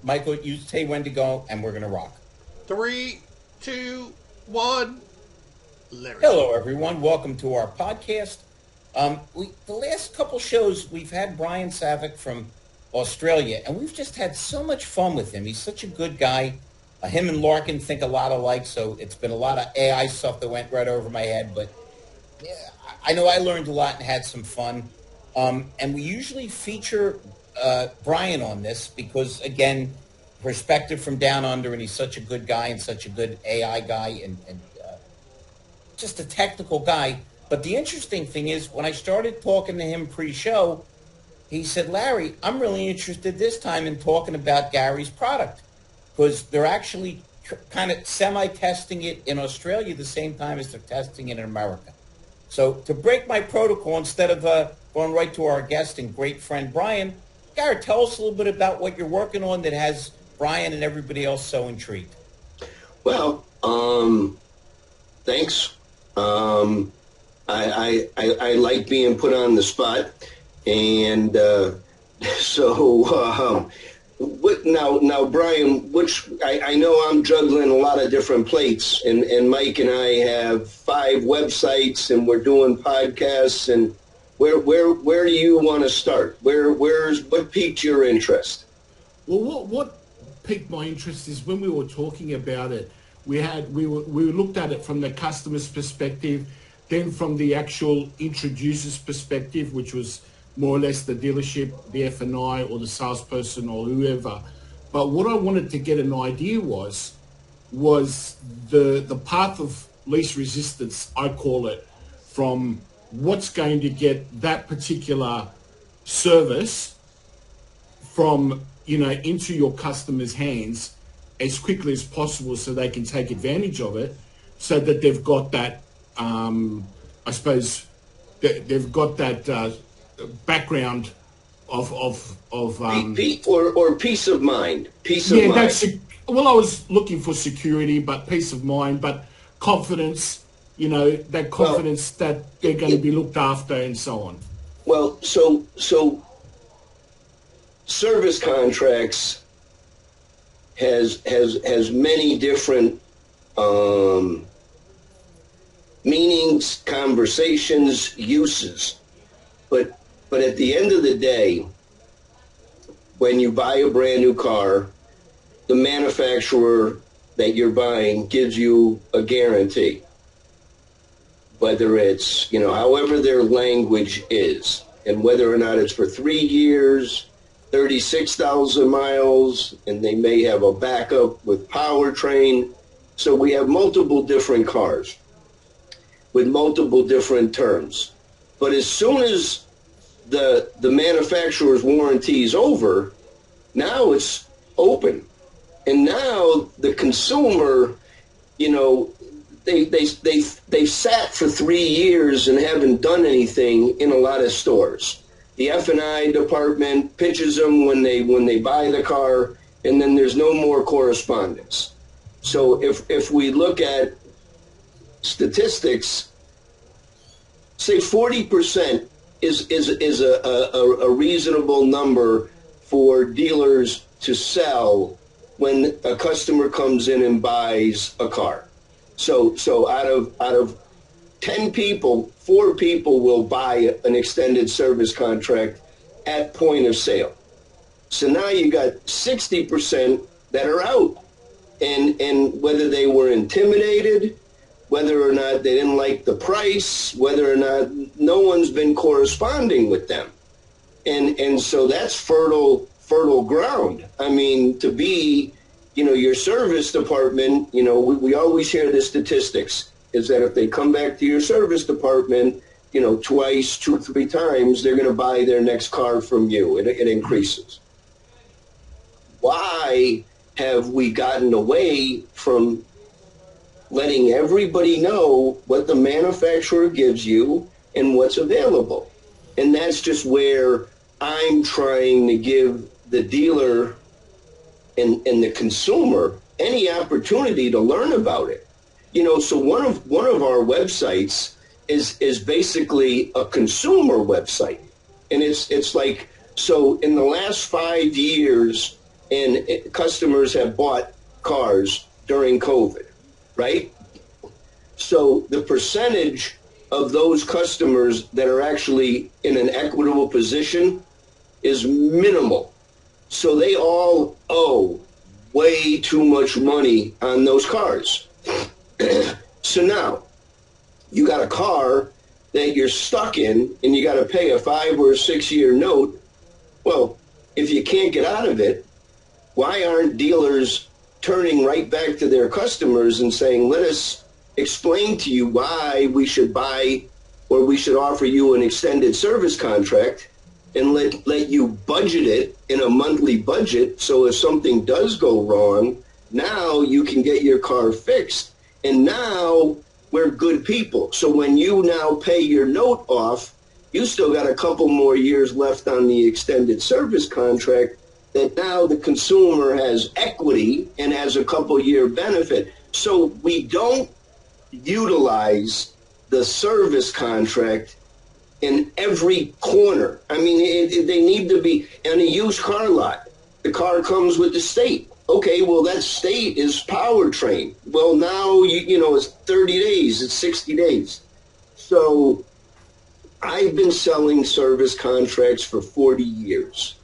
Michael, you say when to go, and we're going to rock. 3, 2, 1. Larry. Hello, everyone. Welcome to our podcast. The last couple shows, we've had Brian Savic from Australia, and we've just had so much fun with him. He's such a good guy. Him and Larkin think a lot alike, so it's been a lot of AI stuff that went right over my head, but yeah, I know I learned a lot and had some fun. And we usually feature Brian on this because, again, perspective from down under, and he's such a good guy and such a good AI guy and just a technical guy. But the interesting thing is, when I started talking to him pre-show, he said, Larry, I'm really interested this time in talking about Gary's product because they're actually kind of semi-testing it in Australia the same time as they're testing it in America. So to break my protocol, instead of going right to our guest and great friend Brian, Gary, tell us a little bit about what you're working on that has Brian and everybody else so intrigued. Well, thanks. I like being put on the spot, and what now, Brian? Which I know I'm juggling a lot of different plates, and Mike and I have 5 websites, and we're doing podcasts. And where do you want to start? What piqued your interest? Well, what piqued my interest is when we were talking about it. We looked at it from the customer's perspective, then from the actual introducer's perspective, which was more or less the dealership, the F&I, or the salesperson, or whoever. But what I wanted to get an idea was the path of least resistance, I call it, from what's going to get that particular service from, into your customer's hands as quickly as possible so they can take advantage of it, so that they've got that, I suppose, they've got that background of or peace of mind. Peace of mind. I was looking for security, but peace of mind, but confidence, that confidence that they're going to be looked after and so on. Well, so service contracts has many different meanings, conversations, uses. But at the end of the day, when you buy a brand new car, the manufacturer that you're buying gives you a guarantee. Whether it's, however their language is, and whether or not it's for 3 years, 36,000 miles, and they may have a backup with powertrain. So we have multiple different cars with multiple different terms. But as soon as the manufacturer's warranty is over, now it's open. And now the consumer, they sat for 3 years and haven't done anything in a lot of stores. The F&I department pitches them when they buy the car, and then there's no more correspondence. So if we look at statistics, say 40% is a reasonable number for dealers to sell when a customer comes in and buys a car. So out of 10 people, 4 people will buy an extended service contract at point of sale. So now you got 60% that are out. And whether they were intimidated, whether or not they didn't like the price, whether or not no one's been corresponding with them. And so that's fertile ground. I mean, to be, your service department, we always hear the statistics, is that if they come back to your service department, twice, 2 or 3 times, they're going to buy their next car from you. It increases. Why have we gotten away from letting everybody know what the manufacturer gives you and what's available? And that's just where I'm trying to give the dealer and the consumer any opportunity to learn about it. So one of our websites is basically a consumer website. And it's like, so in the last 5 years, and customers have bought cars during COVID, right? So the percentage of those customers that are actually in an equitable position is minimal. So they all owe way too much money on those cars. So now you got a car that you're stuck in and you got to pay a 5 or 6 year note. Well, if you can't get out of it, why aren't dealers turning right back to their customers and saying, let us explain to you why we should buy or we should offer you an extended service contract and let you budget it in a monthly budget, so if something does go wrong, now you can get your car fixed. And now we're good people. So when you now pay your note off, you still got a couple more years left on the extended service contract, that now the consumer has equity and has a couple year benefit. So we don't utilize the service contract in every corner. I mean, they need to be in a used car lot. The car comes with the state. Okay, well, that state is powertrain. Well, now, it's 30 days, it's 60 days. So I've been selling service contracts for 40 years.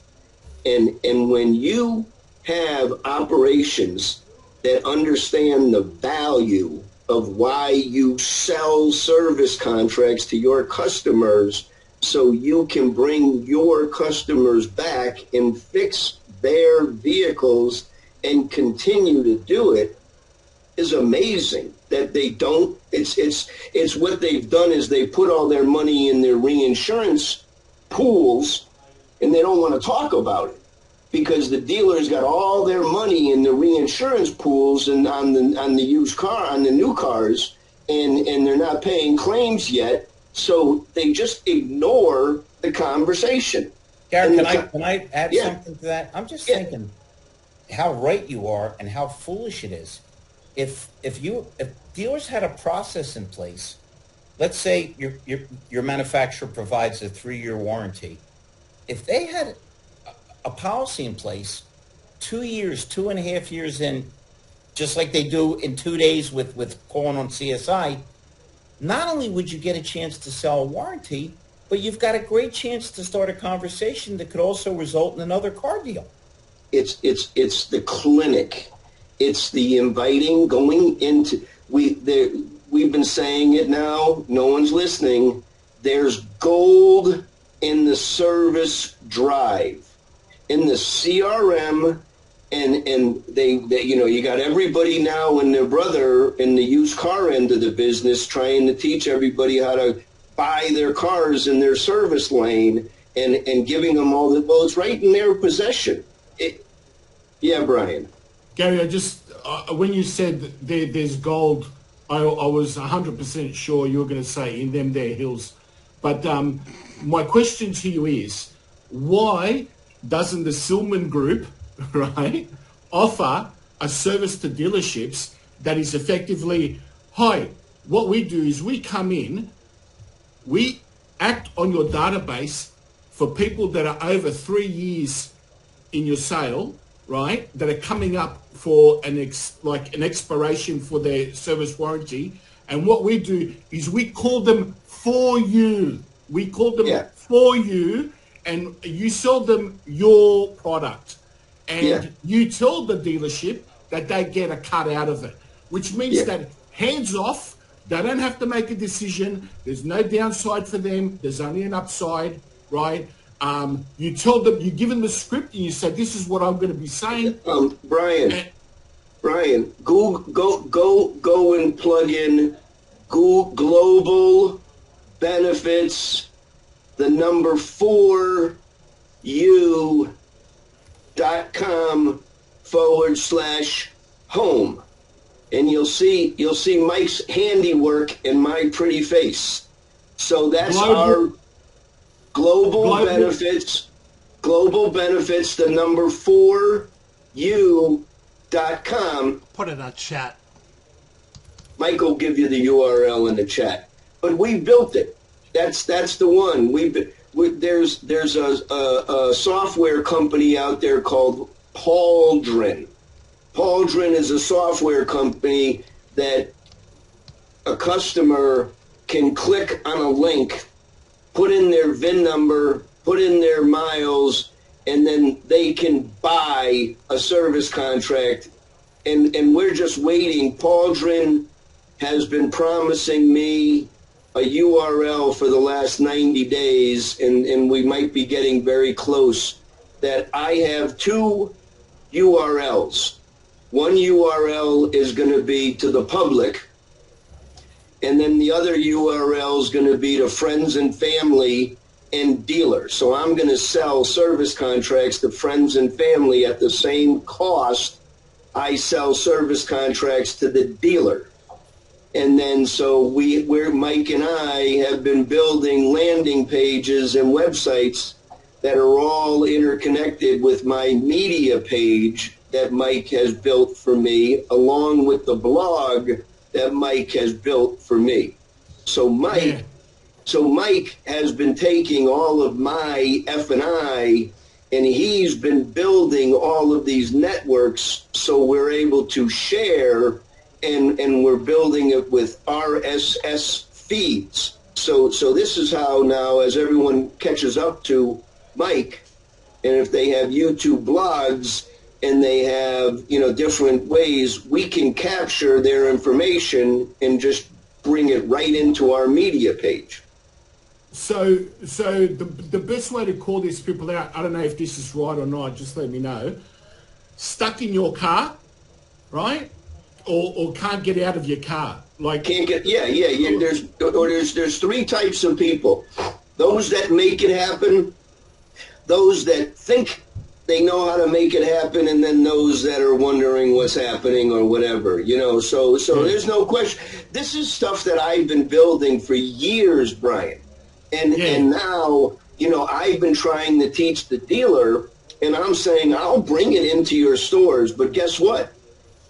And when you have operations that understand the value of why you sell service contracts to your customers so you can bring your customers back and fix their vehicles and continue to do it, is amazing. That they don't, it's what they've done is they put all their money in their reinsurance pools and they don't want to talk about it because the dealers got all their money in the reinsurance pools and on the used car, on the new cars, and they're not paying claims yet, so they just ignore the conversation. Gary, can I add something to that? I'm just thinking how right you are and how foolish it is. If dealers had a process in place, let's say your manufacturer provides a 3-year warranty. If they had a policy in place 2 years, 2.5 years in, just like they do in 2 days with calling on CSI, not only would you get a chance to sell a warranty, but you've got a great chance to start a conversation that could also result in another car deal. It's the clinic. It's the inviting, going into, we've been saying it now, no one's listening. There's gold in the service drive, in the CRM, and they you got everybody now and their brother in the used car end of the business trying to teach everybody how to buy their cars in their service lane and giving them all the, well, it's right in their possession. Yeah, Brian. Gary, I just, when you said there's gold, I was 100% sure you were going to say in them there hills. But my question to you is, why doesn't the Silman Group, right, offer a service to dealerships that is effectively, hi, what we do is we come in, we act on your database for people that are over 3 years in your sale, right, that are coming up for an expiration for their service warranty. And what we do is we call them for you. We call them for you, and you sell them your product. And you tell the dealership that they get a cut out of it, which means that hands off, they don't have to make a decision. There's no downside for them. There's only an upside, right? You tell them, you give them the script and you say, this is what I'm going to be saying. Brian, go and plug in global benefits, the number 4u.com/home. And you'll see Mike's handiwork in my pretty face. So that's our global benefits, the number 4u.com. Put it on chat. Mike will give you the URL in the chat. But we built it. That's the one. There's a software company out there called Pauldron. Pauldron is a software company that a customer can click on a link, put in their VIN number, put in their miles, and then they can buy a service contract. And we're just waiting. Pauldron has been promising me a URL for the last 90 days, and we might be getting very close, that I have 2 URLs. One URL is going to be to the public, and then the other URL is going to be to friends and family and dealers. So I'm going to sell service contracts to friends and family at the same cost I sell service contracts to the dealer. And then so we're Mike and I have been building landing pages and websites that are all interconnected with my media page that Mike has built for me, along with the blog that Mike has built for me. So Mike has been taking all of my F&I, and he's been building all of these networks so we're able to share, and we're building it with RSS feeds. So this is how now, as everyone catches up to Mike, and if they have YouTube blogs and they have, you know, different ways, we can capture their information and just bring it right into our media page. So the best way to call these people out, I don't know if this is right or not, just let me know. Stuck in your car, right? Or can't get out of your car. Like can't get, yeah. There's 3 types of people. Those that make it happen, those that think they know how to make it happen, and then those that are wondering what's happening or whatever, you know. So there's no question. This is stuff that I've been building for years, Brian. And now, you know, I've been trying to teach the dealer, and I'm saying I'll bring it into your stores, but guess what?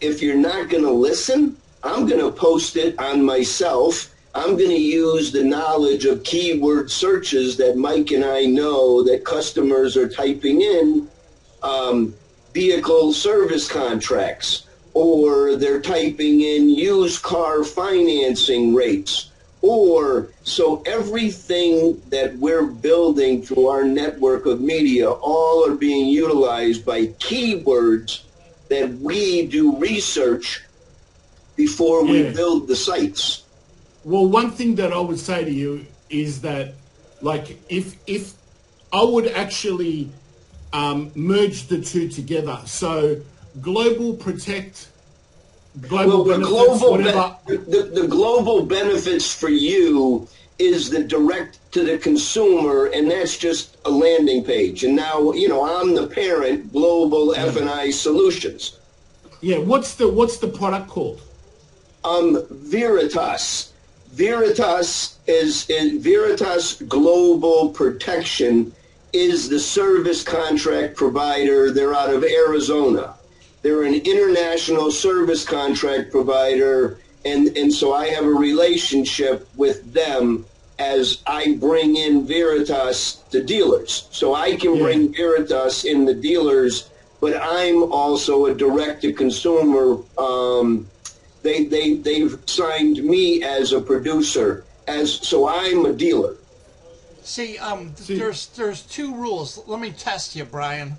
If you're not going to listen, I'm going to post it on myself. I'm going to use the knowledge of keyword searches that Mike and I know that customers are typing in, vehicle service contracts, or they're typing in used car financing rates. Or so everything that we're building through our network of media, all are being utilized by keywords that we do research before we build the sites. Well, one thing that I would say to you is that, like, if I would actually merge the 2 together, so global protect, global benefits, whatever. The global benefits for you is the direct to the consumer, and that's just a landing page. And now, you know, I'm the parent, Global F&I Solutions. Yeah, what's the product called? Veritas. Veritas Veritas Global Protection is the service contract provider. They're out of Arizona. They're an international service contract provider, and so I have a relationship with them as I bring in Veritas to dealers. So I can bring Veritas in the dealers, but I'm also a direct-to-consumer. They've signed me as a producer, so I'm a dealer. See, there's 2 rules. Let me test you, Brian.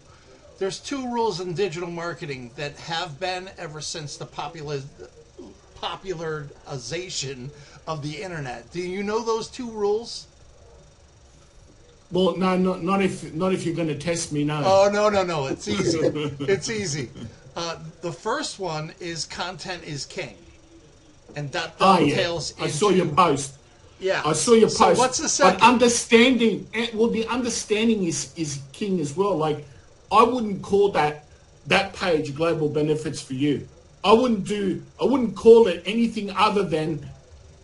There's 2 rules in digital marketing that have been ever since the popularization of the internet. Do you know those 2 rules? Well, no, not if you're going to test me, no. Oh, no. It's easy. It's easy. The first one is content is king. And that dovetails into... I saw your post. Yeah. I saw your post. So what's the second? But understanding, well, the understanding is king as well. Like, I wouldn't call that page global benefits for you. I wouldn't call it anything other than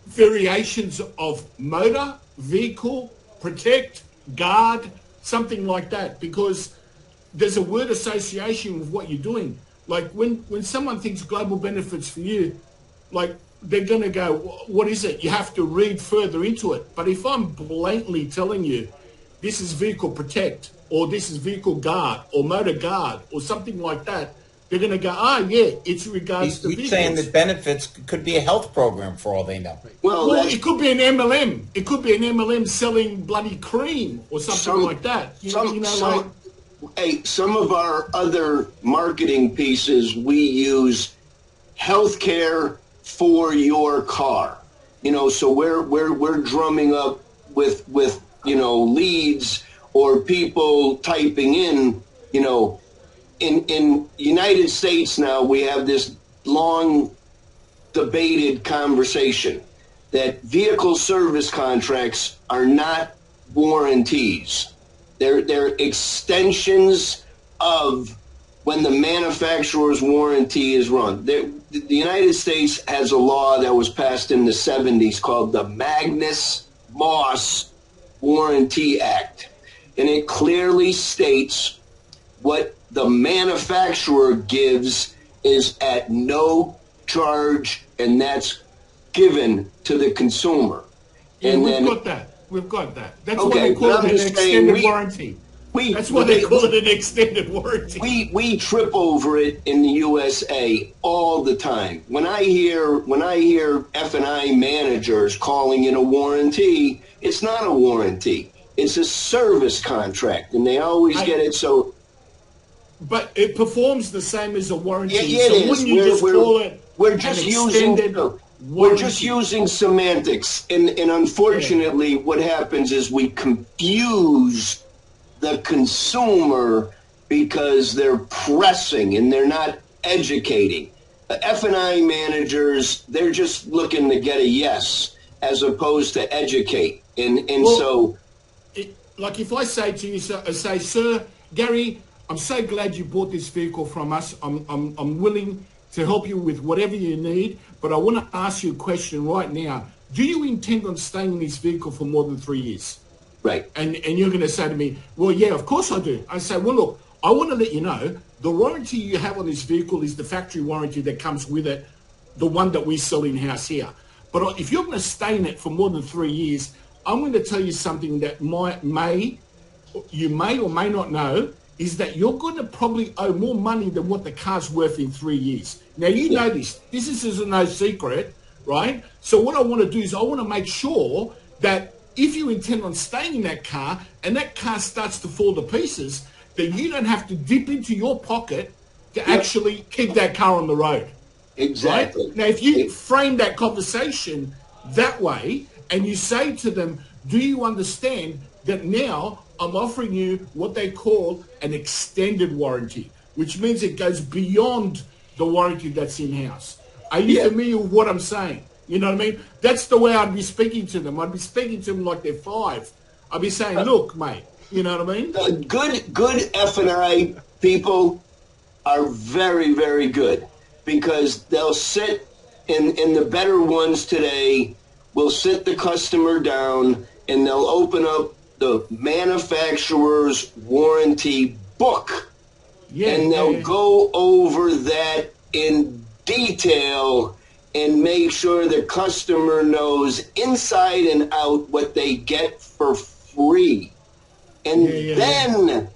variations of motor, vehicle, protect, guard, something like that, because there's a word association with what you're doing. Like when someone thinks global benefits for you, like they're going to go, what is it? You have to read further into it. But if I'm blatantly telling you, this is vehicle protect, or this is vehicle guard or motor guard or something like that, they're going to go, yeah, it's regards to vehicles. He's saying that benefits could be a health program for all they know. Well, it could be an MLM. It could be an MLM selling bloody cream or something like that. Some of our other marketing pieces, we use healthcare for your car. So we're drumming up with leads or people typing in. In United States now, we have this long debated conversation that vehicle service contracts are not warranties. They're extensions of when the manufacturer's warranty is run. The United States has a law that was passed in the 70s called the Magnus-Moss Warranty Act. And it clearly states what the manufacturer gives is at no charge, and that's given to the consumer. Yeah, We've got that. That's why they call it an extended warranty. That's why they call it an extended warranty. We trip over it in the USA all the time. When I hear F&I managers calling it a warranty, it's not a warranty. It's a service contract, and they always get it so. But it performs the same as a warranty. Yeah, so wouldn't you just call it we're just using semantics, and unfortunately, what happens is we confuse the consumer because they're pressing and they're not educating. F&I managers, they're just looking to get a yes as opposed to educate, like if I say to you, sir, Gary, I'm so glad you bought this vehicle from us. I'm willing to help you with whatever you need, but I want to ask you a question right now. Do you intend on staying in this vehicle for more than 3 years? Right. And you're going to say to me, well, yeah, of course I do. I say, well, look, I want to let you know the warranty you have on this vehicle is the factory warranty that comes with it, the one that we sell in-house here. But if you're going to stay in it for more than 3 years, I'm going to tell you something that you may or may not know, is that you're going to probably owe more money than what the car's worth in 3 years. Now, you know this. This is no secret, right? So what I want to do is I want to make sure that if you intend on staying in that car and that car starts to fall to pieces, then you don't have to dip into your pocket to actually keep that car on the road. Exactly. Right? Now, if you frame that conversation that way and you say to them, do you understand that now I'm offering you what they call an extended warranty, which means it goes beyond the warranty that's in-house. Are you familiar with what I'm saying? You know what I mean? That's the way I'd be speaking to them. I'd be speaking to them like they're 5. I'd be saying, look, mate, you know what I mean? Good F&I people are very, very good because they'll sit in the better ones today, will sit the customer down and they'll open up the manufacturer's warranty book, and they'll go over that in detail and make sure the customer knows inside and out what they get for free. And then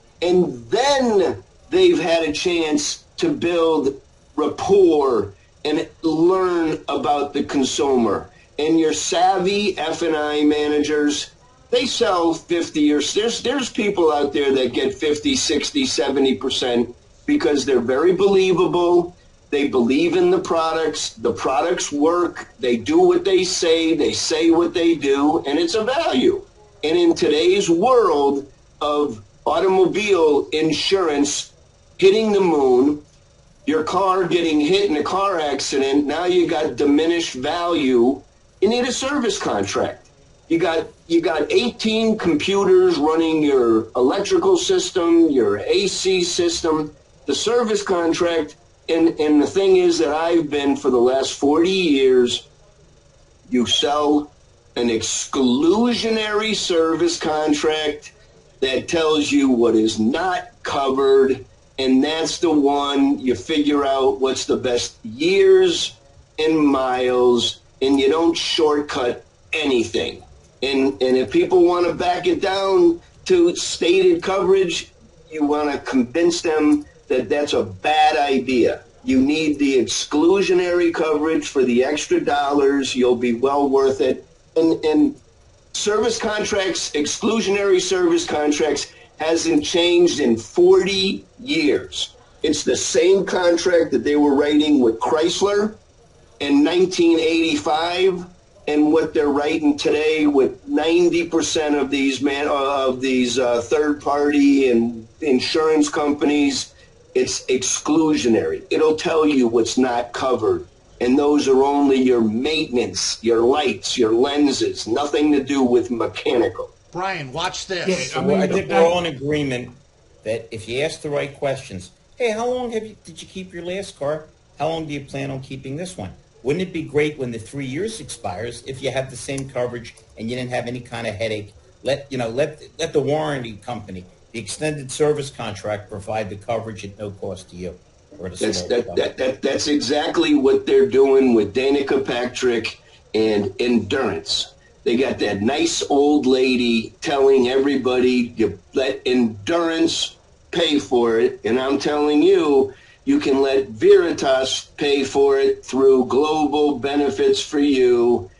they've had a chance to build rapport and learn about the consumer. And your savvy F&I managers, they sell 50 or there's people out there that get 50, 60, 70% because they're very believable. They believe in the products work, they do what they say what they do, and it's a value. And in today's world of automobile insurance hitting the moon, your car getting hit in a car accident, now you got diminished value, you need a service contract. You got 18 computers running your electrical system, your AC system, the service contract, and the thing is that I've been for the last 40 years, you sell an exclusionary service contract that tells you what is not covered, and that's the one you figure out what's the best years and miles, and you don't shortcut anything. And if people want to back it down to stated coverage, you want to convince them that that's a bad idea. You need the exclusionary coverage for the extra dollars. You'll be well worth it. And service contracts, exclusionary service contracts, hasn't changed in 40 years. It's the same contract that they were writing with Chrysler in 1985 and what they're writing today with 90% of these third-party and insurance companies. It's exclusionary. It'll tell you what's not covered. And those are only your maintenance, your lights, your lenses, nothing to do with mechanical. Brian, watch this. Yeah, I think we're all in agreement that if you ask the right questions, hey, how long did you keep your last car? How long do you plan on keeping this one? Wouldn't it be great when the 3 years expires if you have the same coverage and you didn't have any kind of headache? Let the warranty company, the extended service contract, provide the coverage at no cost to you. That's exactly what they're doing with Danica Patrick and Endurance. They got that nice old lady telling everybody you let Endurance pay for it, and I'm telling you, you can let Veritas pay for it through global benefits for you.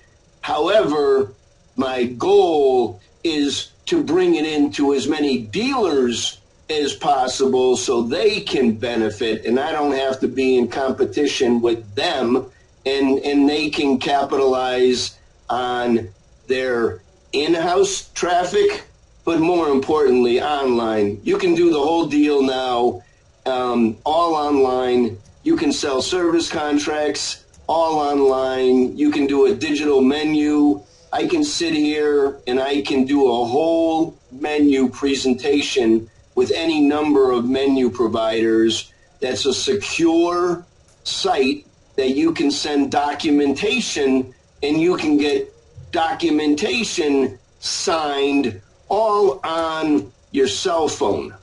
However, my goal is to bring it into as many dealers as possible so they can benefit and I don't have to be in competition with them, and they can capitalize on their in-house traffic, but more importantly, online. You can do the whole deal now, all online. You can sell service contracts all online. You can do a digital menu. I can sit here and I can do a whole menu presentation with any number of menu providers. That's a secure site that you can send documentation, and you can get documentation signed all on your cell phone.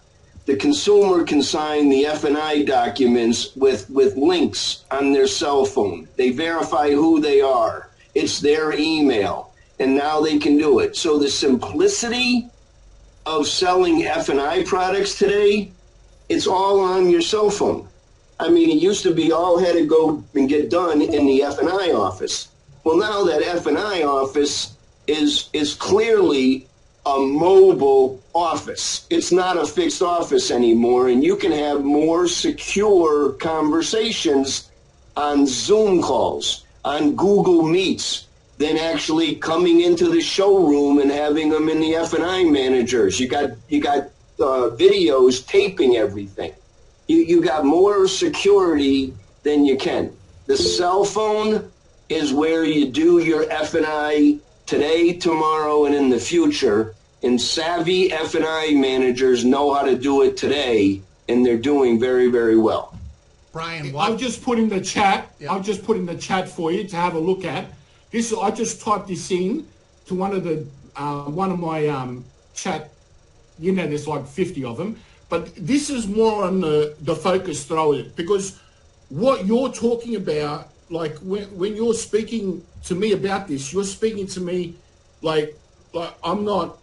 The consumer can sign the F&I documents with links on their cell phone. They verify who they are. It's their email, and now they can do it. So the simplicity of selling F&I products today, it's all on your cell phone. I mean, it used to be all had to go and get done in the F&I office. Well, now that F&I office is clearly a mobile office. It's not a fixed office anymore, and you can have more secure conversations on Zoom calls, on Google Meets, than actually coming into the showroom and having them in the F&I managers. You got videos taping everything. You got more security than you can. The cell phone is where you do your F&I today, tomorrow, and in the future. And savvy F&I managers know how to do it today, and they're doing very, very well. Brian, what? I'll just put in the chat. Yeah. I'll just put in the chat for you to have a look at. I just typed this in to one of my chat. You know, there's like 50 of them. But this is more on the focus throw it, because what you're talking about, like when you're speaking to me about this, you're speaking to me like I'm not,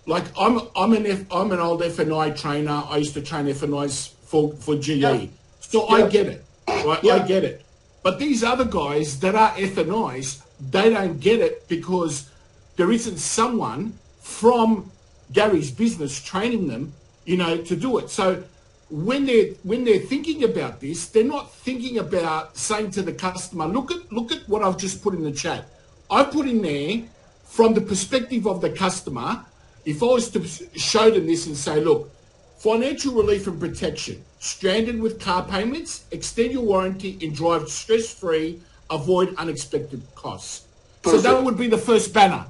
like I'm an old F&I trainer. I used to train F&Is for GE. Yeah. So Yeah. I get it. Right? Yeah. I get it. But these other guys that are F&Is, they don't get it because there isn't someone from Gary's business training them, to do it. So when they're thinking about this, they're not thinking about saying to the customer, look at what I've just put in the chat. I put in there from the perspective of the customer. If I was to show them this and say, look, financial relief and protection, stranded with car payments, extend your warranty and drive stress-free, avoid unexpected costs. Perfect. So that would be the first banner.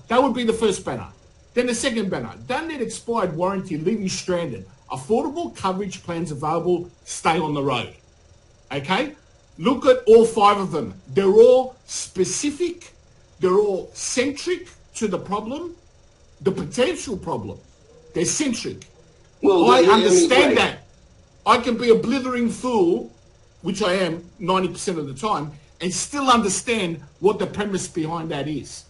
Then the second banner, don't let expired warranty leave you stranded. Affordable coverage plans available, stay on the road. Okay? Look at all 5 of them. They're all specific. They're all centric to the problem, the potential problem. They're centric. Well, I understand right. that. I can be a blithering fool, which I am 90% of the time, and still understand what the premise behind that is.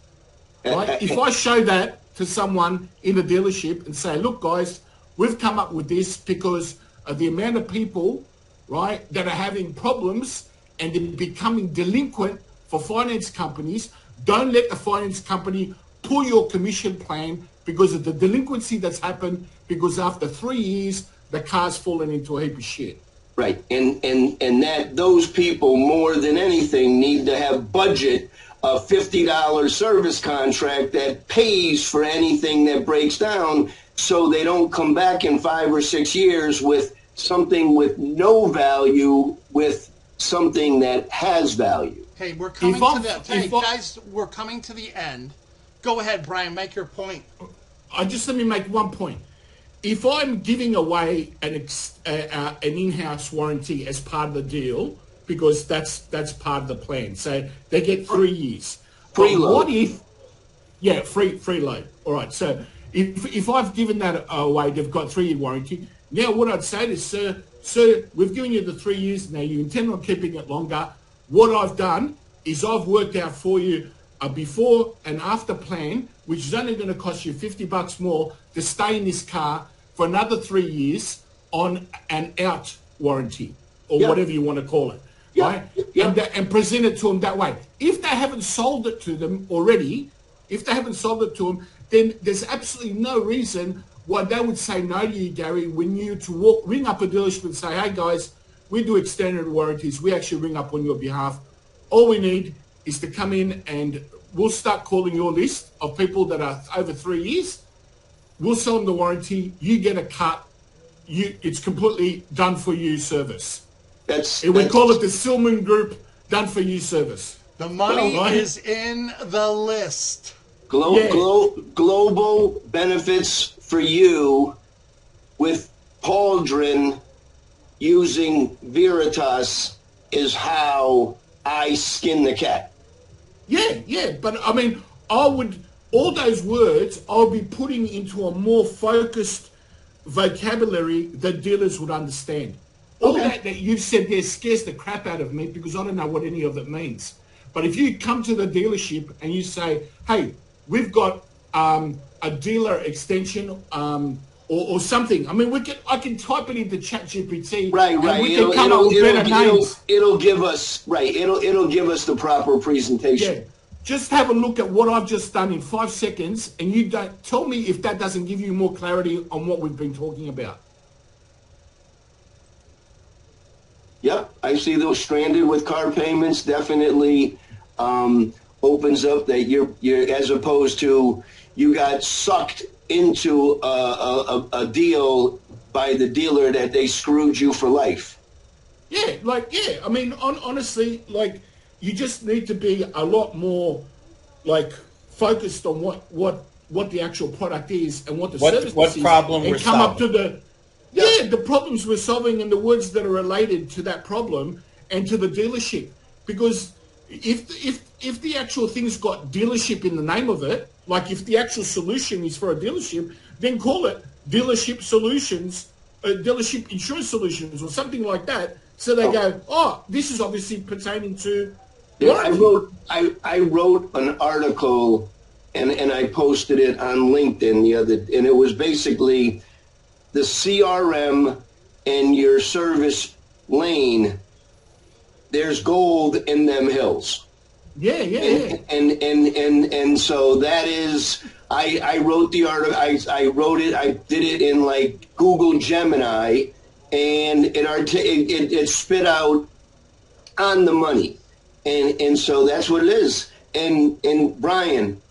Right? If I show that to someone in a dealership and say, look, guys, we've come up with this because of the amount of people, right, that are having problems and they're becoming delinquent for finance companies. Don't let the finance company pull your commission plan because of the delinquency that's happened, because after 3 years, the car's fallen into a heap of shit. Right. And that those people more than anything need to have budget a $50 service contract that pays for anything that breaks down, so they don't come back in 5 or 6 years with something with no value with something that has value. Hey, we're coming to the guys, we're coming to the end. Go ahead, Brian, make your point. Let me make one point. If I'm giving away an in-house warranty as part of the deal, because that's part of the plan, so they get 3 years. Preload. What if? Yeah, free load. All right. So if I've given that away, they've got 3 year warranty. Now what I'd say is, sir, we've given you the 3 years. Now you intend on keeping it longer. What I've done is I've worked out for you a before and after plan, which is only going to cost you $50 more to stay in this car for another 3 years on an out warranty or whatever you want to call it, right? And present it to them that way. If they haven't sold it to them already, then there's absolutely no reason why they would say no to you, Gary, when you ring up a dealership and say, hey guys, we do extended warranties. We actually ring up on your behalf. All we need is to come in and we'll start calling your list of people that are over 3 years. We'll sell them the warranty. You get a cut. It's completely done for you service. We call it the Silman Group done for you service. The money is in the list. Global benefits for you with Pauldron using Veritas is how I skin the cat. Yeah. But I mean, all those words I'll be putting into a more focused vocabulary that dealers would understand. All that you've said there scares the crap out of me because I don't know what any of it means. But if you come to the dealership and you say, hey, we've got a dealer extension or something. I mean, I can type it into ChatGPT. Right. And we can come up with better names. It'll give us the proper presentation. Yeah. Just have a look at what I've just done in 5 seconds, and you don't tell me if that doesn't give you more clarity on what we've been talking about. Yep, I see those stranded with car payments definitely opens up that you're as opposed to you got sucked into a deal by the dealer that they screwed you for life. I mean, honestly, you just need to be a lot more focused on what the actual product is and what the service is, problem and we're come solving. up to the problems we're solving and the words that are related to that problem and to the dealership. Because if the actual thing's got dealership in the name of it, if the actual solution is for a dealership, then call it dealership solutions, dealership insurance solutions or something like that. So they go, oh, this is obviously pertaining to. Yeah, I wrote an article and I posted it on LinkedIn and it was basically the CRM and your service lane. There's gold in them hills. Yeah. And so that is, I wrote the article. I wrote it. I did it in Google Gemini, and it spit out on the money, and so that's what it is. And Brian,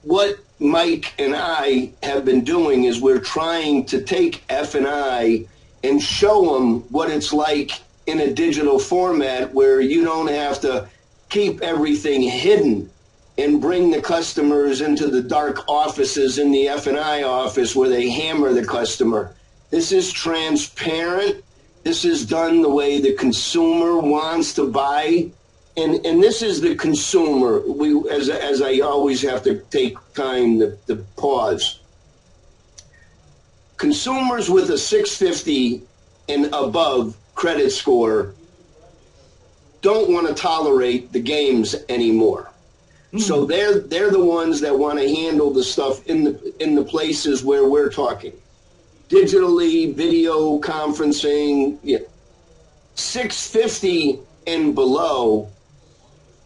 what Mike and I have been doing is we're trying to take F&I and show them what it's like in a digital format where you don't have to keep everything hidden and bring the customers into the dark offices in the F&I office where they hammer the customer. This is transparent. This is done the way the consumer wants to buy. And this is the consumer. As I always have to take time to pause. Consumers with a 650 and above credit score don't want to tolerate the games anymore. So they're the ones that want to handle the stuff in the places where we're talking. Digitally, video conferencing, 650 and below,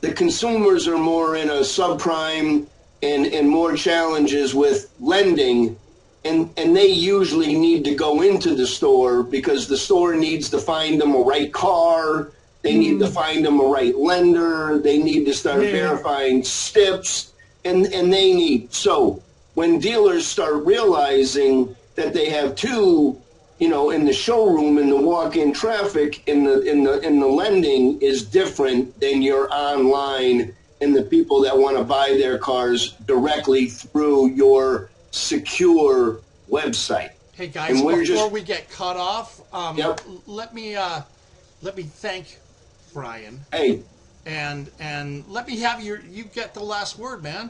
the consumers are more in a subprime and more challenges with lending, and they usually need to go into the store because the store needs to find them a right car, they need to find them a right lender, they need to start verifying STIPs, and they need. So when dealers start realizing that they have two, in the showroom, in the walk-in traffic, in the lending is different than your online and the people that want to buy their cars directly through your secure website. Hey guys, before we get cut off, let me thank Brian. Hey, and let me have you get the last word, man.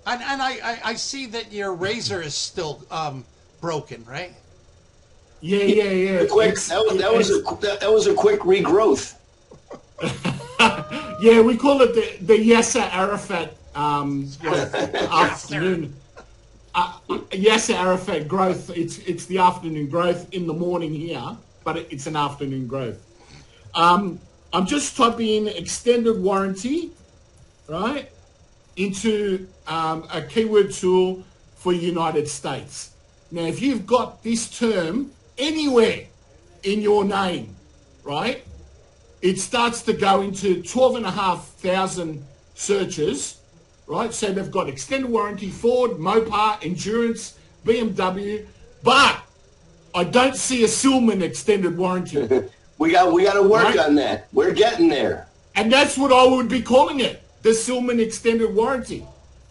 And I see that your razor is still broken, right? Yeah. That was a quick regrowth. Yeah, we call it the Yasser Arafat afternoon. Yasser Arafat growth. It's the afternoon growth in the morning here, but it's an afternoon growth. I'm just typing in extended warranty, right, into a keyword tool for United States. Now, if you've got this term anywhere in your name, right, it starts to go into 12,500 searches, right? So they've got extended warranty, Ford, Mopar, Endurance, BMW, but I don't see a Silman extended warranty. We got to work on that. We're getting there. And that's what I would be calling it, the Silman extended warranty,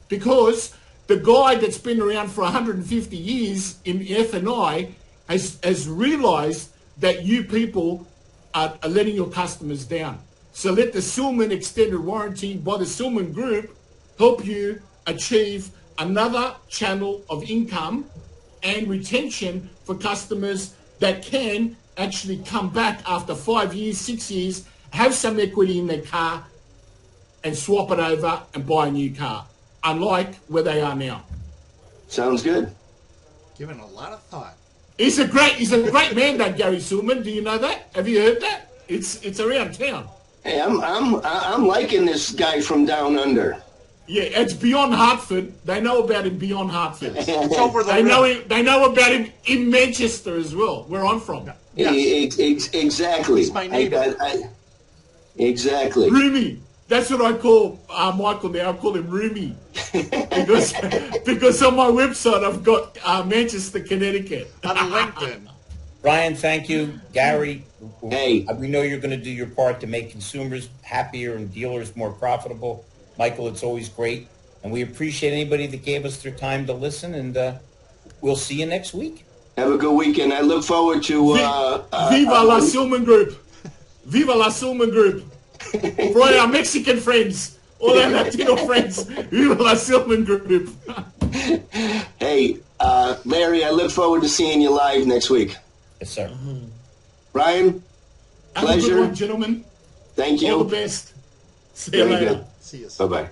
because the guy that's been around for 150 years in F&I has realized that you people are letting your customers down. So let the Silman extended warranty by the Silman Group help you achieve another channel of income and retention for customers that can actually come back after 5 years, 6 years, have some equity in their car and swap it over and buy a new car, unlike where they are now. Sounds good. Given a lot of thought. He's a great man, that Gary Silman. Do you know that? Have you heard that? It's around town. Hey, I'm liking this guy from down under. Yeah, it's beyond Hartford. They know about him beyond Hartford. It's over the They know about him in Manchester as well, where I'm from. Yes. Exactly. He's my neighbor. Exactly. Roomy. That's what I call Michael now. I call him Roomy. because on my website I've got Manchester, Connecticut. On LinkedIn. Brian, thank you. Gary, Hey. we know you're going to do your part to make consumers happier and dealers more profitable. Michael, it's always great. And we appreciate anybody that gave us their time to listen. And we'll see you next week. Have a good weekend. I look forward to... Viva la Silman Group. Viva la Silman Group. For all our Mexican friends, all our Latino friends, Viva la Silman Group. Hey, Larry, I look forward to seeing you live next week. Yes, sir. Brian, Have pleasure. a good one, gentlemen. Thank you. All the best. See you Very later. good. See you. Bye-bye.